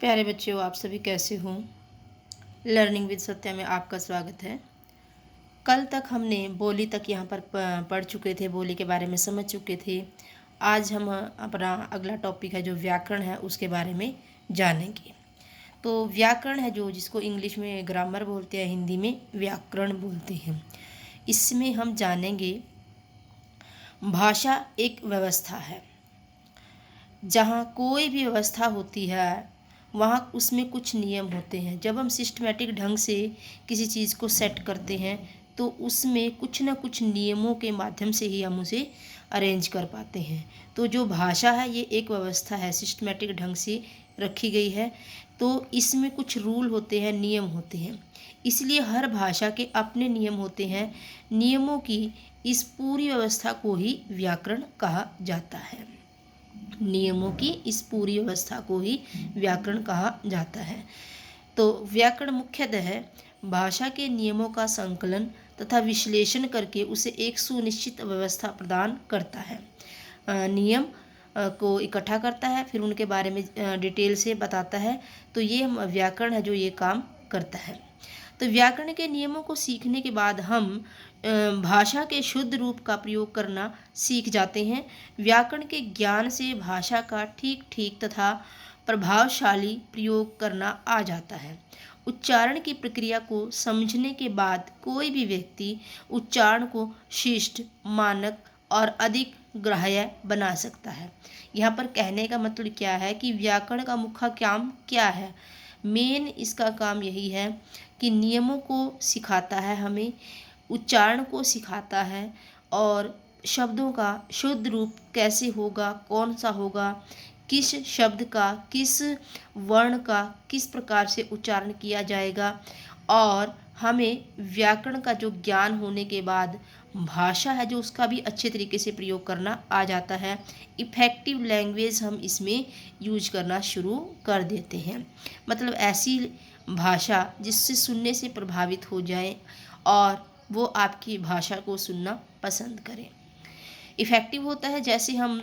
प्यारे बच्चों, आप सभी कैसे हो। लर्निंग विद सत्या में आपका स्वागत है। कल तक हमने बोली तक यहाँ पर पढ़ चुके थे, बोली के बारे में समझ चुके थे। आज हम अपना अगला टॉपिक है जो व्याकरण है उसके बारे में जानेंगे। तो व्याकरण है जो जिसको इंग्लिश में ग्रामर बोलते हैं, हिंदी में व्याकरण बोलते हैं। इसमें हम जानेंगे भाषा एक व्यवस्था है। जहाँ कोई भी व्यवस्था होती है वहाँ उसमें कुछ नियम होते हैं। जब हम सिस्टमेटिक ढंग से किसी चीज़ को सेट करते हैं तो उसमें कुछ ना कुछ नियमों के माध्यम से ही हम उसे अरेंज कर पाते हैं। तो जो भाषा है ये एक व्यवस्था है, सिस्टमेटिक ढंग से रखी गई है। तो इसमें कुछ रूल होते हैं, नियम होते हैं। इसलिए हर भाषा के अपने नियम होते हैं। नियमों की इस पूरी व्यवस्था को ही व्याकरण कहा जाता है। नियमों की इस पूरी व्यवस्था को ही व्याकरण कहा जाता है। तो व्याकरण मुख्यतः भाषा के नियमों का संकलन तथा विश्लेषण करके उसे एक सुनिश्चित व्यवस्था प्रदान करता है। नियम को इकट्ठा करता है, फिर उनके बारे में डिटेल से बताता है। तो ये व्याकरण है जो ये काम करता है। तो व्याकरण के नियमों को सीखने के बाद हम भाषा के शुद्ध रूप का प्रयोग करना सीख जाते हैं। व्याकरण के ज्ञान से भाषा का ठीक ठीक तथा प्रभावशाली प्रयोग करना आ जाता है। उच्चारण की प्रक्रिया को समझने के बाद कोई भी व्यक्ति उच्चारण को शिष्ट, मानक और अधिक ग्राह्य बना सकता है। यहाँ पर कहने का मतलब क्या है कि व्याकरण का मुख्य काम क्या है। मेन इसका काम यही है कि नियमों को सिखाता है, हमें उच्चारण को सिखाता है और शब्दों का शुद्ध रूप कैसे होगा, कौन सा होगा, किस शब्द का, किस वर्ण का किस प्रकार से उच्चारण किया जाएगा। और हमें व्याकरण का जो ज्ञान होने के बाद भाषा है जो उसका भी अच्छे तरीके से प्रयोग करना आ जाता है। इफ़ेक्टिव लैंग्वेज हम इसमें यूज करना शुरू कर देते हैं। मतलब ऐसी भाषा जिससे सुनने से प्रभावित हो जाए और वो आपकी भाषा को सुनना पसंद करें। इफ़ेक्टिव होता है जैसे हम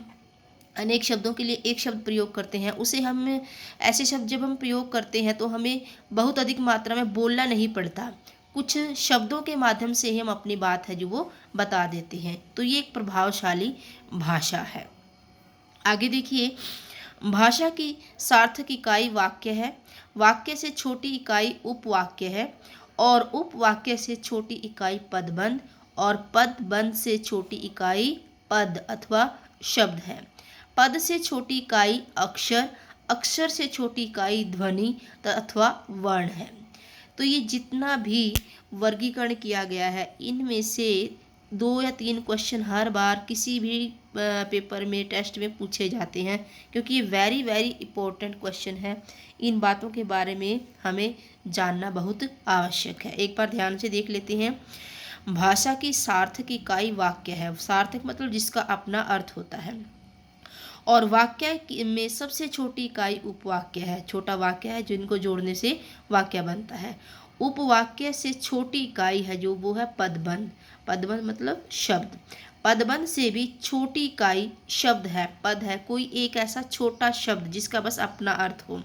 अनेक शब्दों के लिए एक शब्द प्रयोग करते हैं, उसे हम ऐसे शब्द जब हम प्रयोग करते हैं तो हमें बहुत अधिक मात्रा में बोलना नहीं पड़ता। कुछ शब्दों के माध्यम से ही हम अपनी बात है जो वो बता देते हैं। तो ये एक प्रभावशाली भाषा है। आगे देखिए, भाषा की सार्थक इकाई वाक्य है। वाक्य से छोटी इकाई उपवाक्य है और उपवाक्य से छोटी इकाई पदबंध और पदबंध से छोटी इकाई पद अथवा शब्द है। पद से छोटी इकाई अक्षर, अक्षर से छोटी इकाई ध्वनि अथवा वर्ण है। तो ये जितना भी वर्गीकरण किया गया है इनमें से 2 या 3 क्वेश्चन हर बार किसी भी पेपर में, टेस्ट में पूछे जाते हैं, क्योंकि ये वेरी वेरी इंपॉर्टेंट क्वेश्चन है। इन बातों के बारे में हमें जानना बहुत आवश्यक है। एक बार ध्यान से देख लेते हैं। भाषा की सार्थक इकाई वाक्य है। सार्थक मतलब जिसका अपना अर्थ होता है। और वाक्य में सबसे छोटी इकाई उपवाक्य है। छोटा वाक्य है जिनको जोड़ने से वाक्य बनता है। उपवाक्य से छोटी इकाई है जो वो है पदबंध। पदबंध मतलब शब्द। पदबंध से भी छोटी इकाई शब्द है, पद है, कोई एक ऐसा छोटा शब्द जिसका बस अपना अर्थ हो।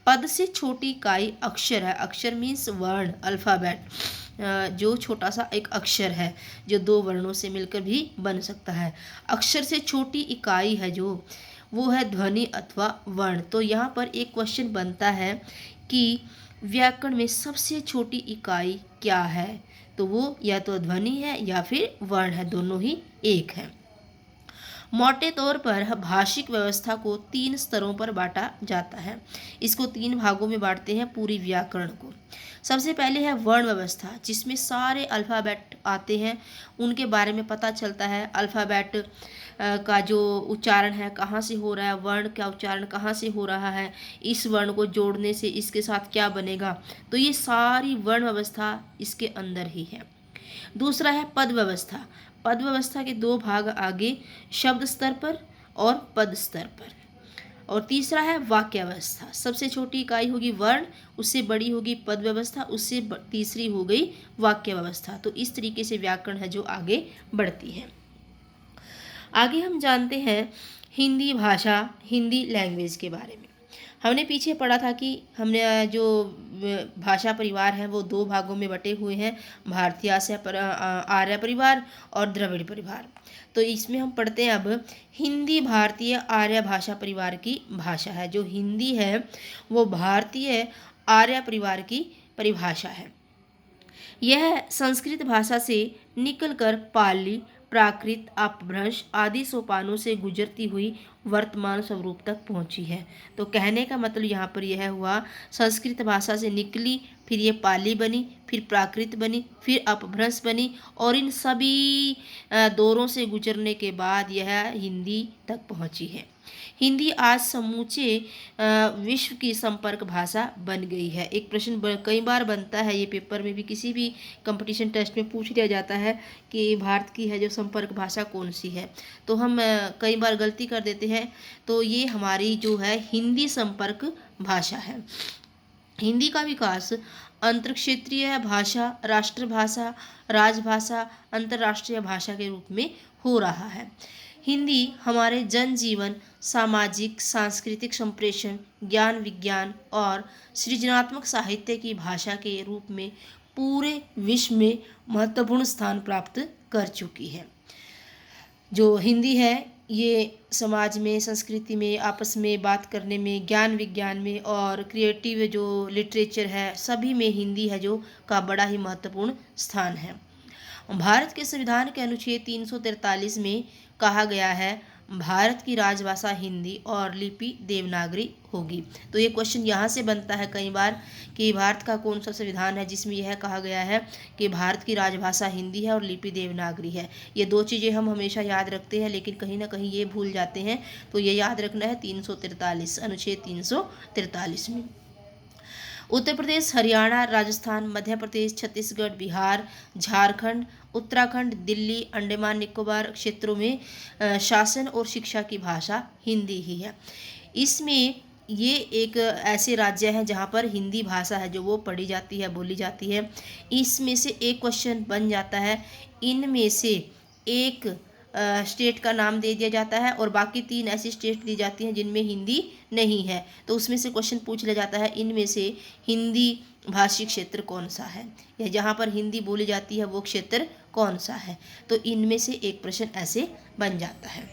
पद से छोटी इकाई अक्षर है। अक्षर मीन्स वर्ण, अल्फ़ाबेट, जो छोटा सा एक अक्षर है जो 2 वर्णों से मिलकर भी बन सकता है। अक्षर से छोटी इकाई है जो वो है ध्वनि अथवा वर्ण। तो यहाँ पर एक क्वेश्चन बनता है कि व्याकरण में सबसे छोटी इकाई क्या है। तो वो या तो ध्वनि है या फिर वर्ण है, दोनों ही एक है। मोटे तौर पर भाषिक व्यवस्था को 3 स्तरों पर बांटा जाता है। इसको 3 भागों में बांटते हैं पूरी व्याकरण को। सबसे पहले है वर्ण व्यवस्था, जिसमें सारे अल्फ़ाबेट आते हैं, उनके बारे में पता चलता है। अल्फ़ाबेट का जो उच्चारण है कहाँ से हो रहा है, वर्ण का उच्चारण कहाँ से हो रहा है, इस वर्ण को जोड़ने से इसके साथ क्या बनेगा। तो ये सारी वर्ण व्यवस्था इसके अंदर ही है। दूसरा है पद व्यवस्था। पद व्यवस्था के 2 भाग आगे, शब्द स्तर पर और पद स्तर पर। और तीसरा है वाक्य व्यवस्था। सबसे छोटी इकाई होगी वर्ण, उससे बड़ी होगी पद व्यवस्था, उससे तीसरी हो गई वाक्य व्यवस्था। तो इस तरीके से व्याकरण है जो आगे बढ़ती है। आगे हम जानते हैं हिंदी भाषा, हिंदी लैंग्वेज के बारे में। हमने पीछे पढ़ा था कि हमने जो भाषा परिवार है वो दो भागों में बटे हुए हैं, भारतीय आर्य परिवार और द्रविड़ परिवार। तो इसमें हम पढ़ते हैं अब हिंदी भारतीय आर्य भाषा परिवार की भाषा है। जो हिंदी है वो भारतीय आर्य परिवार की परिभाषा है। यह संस्कृत भाषा से निकलकर पाली, प्राकृत, अपभ्रंश आदि सोपानों से गुजरती हुई वर्तमान स्वरूप तक पहुंची है। तो कहने का मतलब यहाँ पर यह हुआ, संस्कृत भाषा से निकली, फिर ये पाली बनी, फिर प्राकृत बनी, फिर अपभ्रंश बनी, और इन सभी दौरों से गुजरने के बाद यह हिंदी तक पहुंची है। हिंदी आज समूचे विश्व की संपर्क भाषा बन गई है। एक प्रश्न कई बार बनता है, ये पेपर में भी किसी भी कंपटीशन टेस्ट में पूछ लिया जाता है कि भारत की है जो संपर्क भाषा कौन सी है। तो हम कई बार गलती कर देते हैं। तो ये हमारी जो है हिंदी संपर्क भाषा है। हिंदी का विकास अंतर्क्षेत्रीय भाषा, राष्ट्रभाषा, राजभाषा, अंतर्राष्ट्रीय भाषा के रूप में हो रहा है। हिंदी हमारे जनजीवन, सामाजिक सांस्कृतिक संप्रेषण, ज्ञान विज्ञान और सृजनात्मक साहित्य की भाषा के रूप में पूरे विश्व में महत्वपूर्ण स्थान प्राप्त कर चुकी है। जो हिंदी है ये समाज में, संस्कृति में, आपस में बात करने में, ज्ञान विज्ञान में और क्रिएटिव जो लिटरेचर है सभी में हिंदी है जो का बड़ा ही महत्वपूर्ण स्थान है। भारत के संविधान के अनुच्छेद 343 में कहा गया है भारत की राजभाषा हिंदी और लिपि देवनागरी होगी। तो ये क्वेश्चन यहाँ से बनता है कई बार कि भारत का कौन सा संविधान है जिसमें यह कहा गया है कि भारत की राजभाषा हिंदी है और लिपि देवनागरी है। ये दो चीज़ें हम हमेशा याद रखते हैं, लेकिन कहीं ना कहीं ये भूल जाते हैं। तो ये याद रखना है 343 अनुच्छेद 343 में। उत्तर प्रदेश, हरियाणा, राजस्थान, मध्य प्रदेश, छत्तीसगढ़, बिहार, झारखंड, उत्तराखंड, दिल्ली, अंडमान निकोबार क्षेत्रों में शासन और शिक्षा की भाषा हिंदी ही है। इसमें ये एक ऐसे राज्य हैं जहाँ पर हिंदी भाषा है जो वो पढ़ी जाती है, बोली जाती है। इसमें से एक क्वेश्चन बन जाता है, इनमें से एक स्टेट का नाम दे दिया जाता है और बाकी 3 ऐसी स्टेट दी जाती हैं जिनमें हिंदी नहीं है। तो उसमें से क्वेश्चन पूछ लिया जाता है इनमें से हिंदी भाषी क्षेत्र कौन सा है, या जहाँ पर हिंदी बोली जाती है वो क्षेत्र कौन सा है। तो इनमें से एक प्रश्न ऐसे बन जाता है।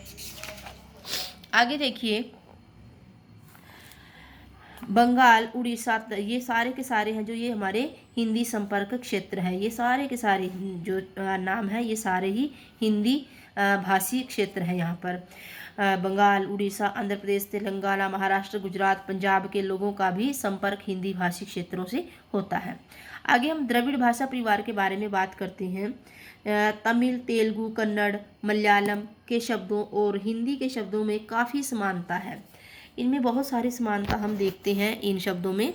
आगे देखिए, बंगाल, उड़ीसा, ये सारे के सारे हैं जो ये हमारे हिंदी संपर्क क्षेत्र है। ये सारे के सारे जो नाम है ये सारे ही हिंदी भाषी क्षेत्र है। यहाँ पर बंगाल, उड़ीसा, आंध्र प्रदेश, तेलंगाना, महाराष्ट्र, गुजरात, पंजाब के लोगों का भी संपर्क हिंदी भाषी क्षेत्रों से होता है। आगे हम द्रविड़ भाषा परिवार के बारे में बात करते हैं। तमिल, तेलुगु, कन्नड़, मलयालम के शब्दों और हिंदी के शब्दों में काफ़ी समानता है। इनमें बहुत सारी समानता हम देखते हैं इन शब्दों में।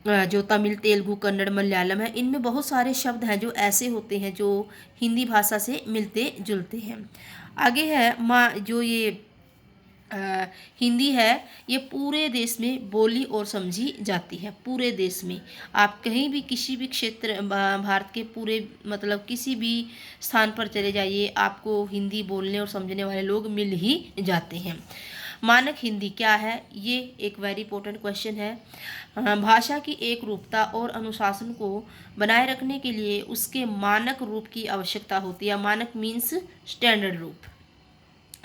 जो तमिल, तेलुगु, कन्नड़, मलयालम है, इनमें बहुत सारे शब्द हैं जो ऐसे होते हैं जो हिंदी भाषा से मिलते जुलते हैं। आगे है जो ये हिंदी है ये पूरे देश में बोली और समझी जाती है। पूरे देश में आप कहीं भी किसी भी क्षेत्र भारत के पूरे मतलब किसी भी स्थान पर चले जाइए, आपको हिंदी बोलने और समझने वाले लोग मिल ही जाते हैं। मानक हिंदी क्या है, ये एक वेरी इंपॉर्टेंट क्वेश्चन है। भाषा की एक रूपता और अनुशासन को बनाए रखने के लिए उसके मानक रूप की आवश्यकता होती है। मानक मीन्स स्टैंडर्ड रूप,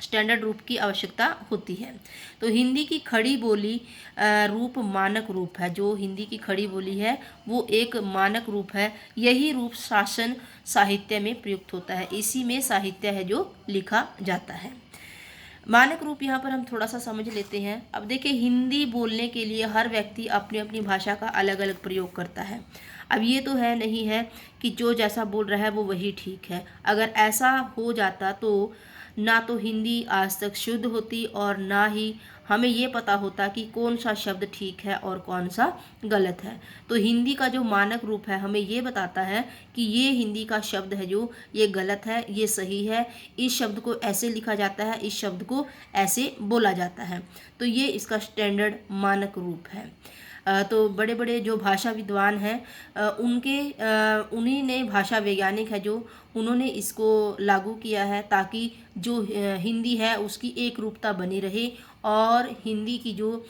स्टैंडर्ड रूप की आवश्यकता होती है। तो हिंदी की खड़ी बोली रूप मानक रूप है। जो हिंदी की खड़ी बोली है वो एक मानक रूप है। यही रूप शासन साहित्य में प्रयुक्त होता है। इसी में साहित्य है जो लिखा जाता है। मानक रूप यहाँ पर हम थोड़ा सा समझ लेते हैं। अब देखिए, हिंदी बोलने के लिए हर व्यक्ति अपनी अपनी भाषा का अलग अलग प्रयोग करता है। अब ये तो है नहीं है कि जो जैसा बोल रहा है वो वही ठीक है। अगर ऐसा हो जाता तो ना तो हिंदी आज तक शुद्ध होती और ना ही हमें ये पता होता कि कौन सा शब्द ठीक है और कौन सा गलत है। तो हिंदी का जो मानक रूप है हमें ये बताता है कि ये हिंदी का शब्द है जो ये गलत है, ये सही है, इस शब्द को ऐसे लिखा जाता है, इस शब्द को ऐसे बोला जाता है। तो ये इसका स्टैंडर्ड मानक रूप है। तो बड़े बड़े जो भाषा विद्वान हैं उन्हीं ने, भाषा वैज्ञानिक है जो, उन्होंने इसको लागू किया है ताकि जो हिंदी है उसकी एक रूपता बनी रहे और हिंदी की जो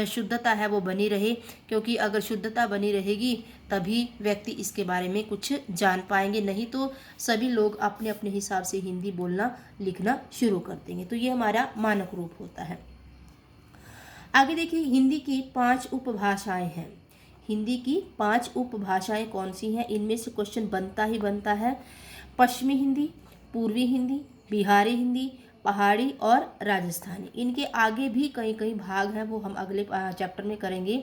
शुद्धता है वो बनी रहे, क्योंकि अगर शुद्धता बनी रहेगी तभी व्यक्ति इसके बारे में कुछ जान पाएंगे, नहीं तो सभी लोग अपने अपने हिसाब से हिंदी बोलना लिखना शुरू कर देंगे। तो ये हमारा मानक रूप होता है। आगे देखिए, हिंदी की 5 उपभाषाएं हैं। हिंदी की 5 उपभाषाएं कौन सी हैं, इनमें से क्वेश्चन बनता ही बनता है। पश्चिमी हिंदी, पूर्वी हिंदी, बिहारी हिंदी, पहाड़ी और राजस्थानी। इनके आगे भी कई कई भाग हैं, वो हम अगले चैप्टर में करेंगे।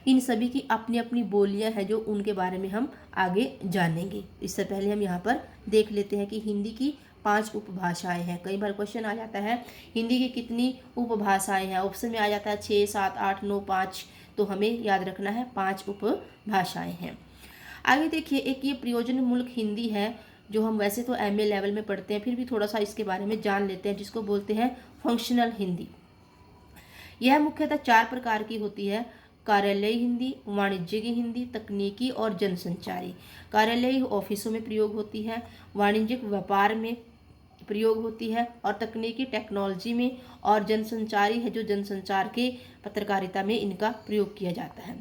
इन सभी की अपनी अपनी बोलियां हैं जो उनके बारे में हम आगे जानेंगे। इससे पहले हम यहाँ पर देख लेते हैं कि हिंदी की 5 उपभाषाएं हैं। कई बार क्वेश्चन आ जाता है हिंदी की कितनी उपभाषाएं हैं, ऑप्शन में आ जाता है 6, 7, 8, 9, 5, तो हमें याद रखना है 5 उपभाषाएं हैं। आगे देखिए, एक ये प्रयोजनमूलक हिंदी है जो हम वैसे तो एमए लेवल में पढ़ते हैं, फिर भी थोड़ा सा इसके बारे में जान लेते हैं, जिसको बोलते हैं फंक्शनल हिंदी। यह मुख्यतः 4 प्रकार की होती है: कार्यालयी हिंदी, वाणिज्यिक हिंदी, तकनीकी और जनसंचारी। कार्यालयी ऑफिसों में प्रयोग होती है, वाणिज्यिक व्यापार में प्रयोग होती है, और तकनीकी टेक्नोलॉजी में, और जनसंचारी है जो जनसंचार के पत्रकारिता में इनका प्रयोग किया जाता है।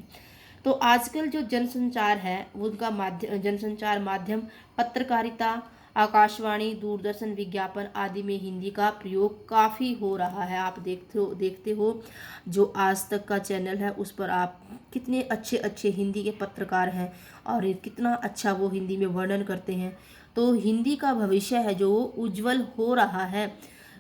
तो आजकल जो जनसंचार है उनका जनसंचार माध्यम पत्रकारिता, आकाशवाणी, दूरदर्शन, विज्ञापन आदि में हिंदी का प्रयोग काफ़ी हो रहा है। आप देखते हो जो आज तक का चैनल है उस पर आप कितने अच्छे अच्छे हिंदी के पत्रकार हैं और कितना अच्छा वो हिंदी में वर्णन करते हैं। तो हिंदी का भविष्य है जो उज्जवल हो रहा है।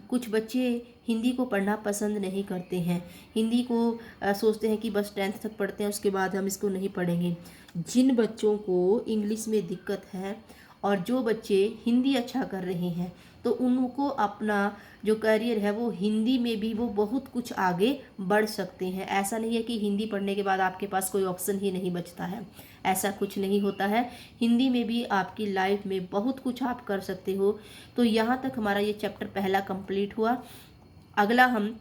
कुछ बच्चे हिंदी को पढ़ना पसंद नहीं करते हैं, हिंदी को सोचते हैं कि बस 10th तक पढ़ते हैं उसके बाद हम इसको नहीं पढ़ेंगे। जिन बच्चों को इंग्लिश में दिक्कत है और जो बच्चे हिंदी अच्छा कर रहे हैं, तो उनको अपना जो करियर है वो हिंदी में भी वो बहुत कुछ आगे बढ़ सकते हैं। ऐसा नहीं है कि हिंदी पढ़ने के बाद आपके पास कोई ऑप्शन ही नहीं बचता है, ऐसा कुछ नहीं होता है। हिंदी में भी आपकी लाइफ में बहुत कुछ आप कर सकते हो। तो यहाँ तक हमारा ये चैप्टर पहला कंप्लीट हुआ। अगला हम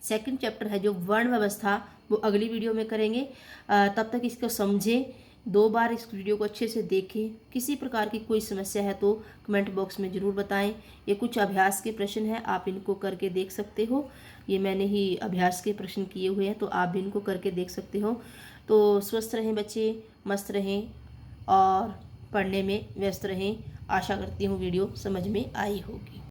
सेकंड चैप्टर है जो वर्ण व्यवस्था, वो अगली वीडियो में करेंगे। तब तक इसको समझें, 2 बार इस वीडियो को अच्छे से देखें। किसी प्रकार की कोई समस्या है तो कमेंट बॉक्स में ज़रूर बताएं। ये कुछ अभ्यास के प्रश्न हैं, आप इनको करके देख सकते हो। ये मैंने ही अभ्यास के प्रश्न किए हुए हैं, तो आप भी इनको करके देख सकते हो। तो स्वस्थ रहें बच्चे, मस्त रहें और पढ़ने में व्यस्त रहें। आशा करती हूँ वीडियो समझ में आई होगी।